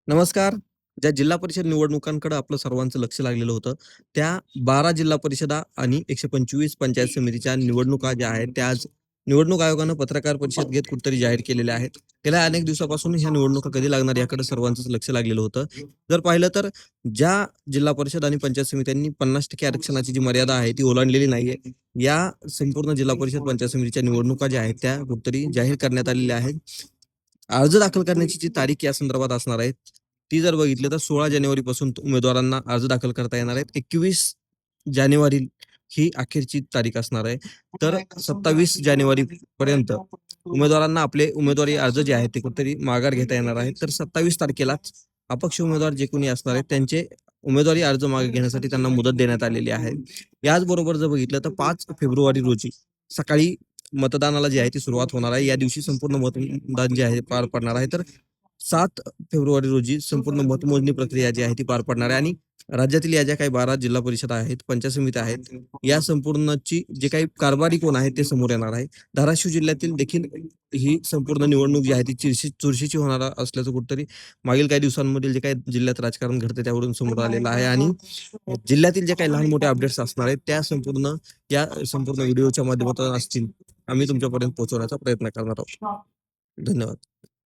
नमस्कार. ज्या जिल्हा परिषद निवडणुकांकडे आपलं सर्वांचं लक्ष लागलेलं होतं, त्या 12 जिल्हा परिषदा आणि 125 पंचायत समितीच्या निवडणुका ज्या आहेत, त्या आज निवडणूक आयोगानं पत्रकार परिषद घेत कुठेतरी जाहीर केलेल्या आहेत. गेल्या अनेक दिवसापासून ह्या निवडणुका कधी लागणार याकडे सर्वांचंच लक्ष लागलेलं होतं. जर पाहिलं तर ज्या जिल्हा परिषद आणि पंचायत समित्यांनी 50% आरक्षणाची जी मर्यादा आहे, ती ओलांडलेली नाहीये. या संपूर्ण जिल्हा परिषद पंचायत समितीच्या निवडणुका ज्या आहेत, त्या कुठेतरी जाहीर करण्यात आलेल्या आहेत. अर्ज दाखल करण्याची जी तारीख या संदर्भात असणार आहे, ती जर बघितली तर 16 जानेवारीपासून उमेदवारांना अर्ज दाखल करता येणार आहेत. 21 जानेवारी ही अखेरची तारीख असणार आहे. तर 27 जानेवारीपर्यंत उमेदवारांना आपले उमेदवारी अर्ज जे आहेत ते कुठेतरी माघार घेता येणार आहेत. तर 27 तारखेलाच अपक्ष उमेदवार जे कोणी असणार आहेत त्यांचे उमेदवारी अर्ज मागे घेण्यासाठी त्यांना मुदत देण्यात आलेली आहे. याचबरोबर जर बघितलं तर 5 फेब्रुवारी रोजी सकाळी मतदानाला जी आहे ती सुरुवात होणार आहे. या दिवशी संपूर्ण मतदान जे आहे पार पडणार आहे. तर 7 फेब्रुवारी रोजी संपूर्ण मतमोजणी प्रक्रिया जी आहे ती पार पडणार आहे आणि राज्यातील या ज्या काही 12 जिल्हा परिषद आहेत, पंचायत समित्या आहेत, या संपूर्णची जे काही कारभारी कोण आहेत ते समोर येणार आहे. धाराशिव जिल्ह्यातील देखील ही संपूर्ण निवडणूक जी आहे ती चुरशीची होणार असल्याचं कुठेतरी मागील काही दिवसांमधील जे काही जिल्ह्यात राजकारण घडते त्यावरून समोर आलेलं आहे आणि जिल्ह्यातील जे काही लहान मोठे अपडेट्स असणार आहेत त्या संपूर्ण व्हिडिओच्या माध्यमातून असतील आम्ही तुमच्यापर्यंत पोहोचवण्याचा प्रयत्न करणार आहोत. धन्यवाद.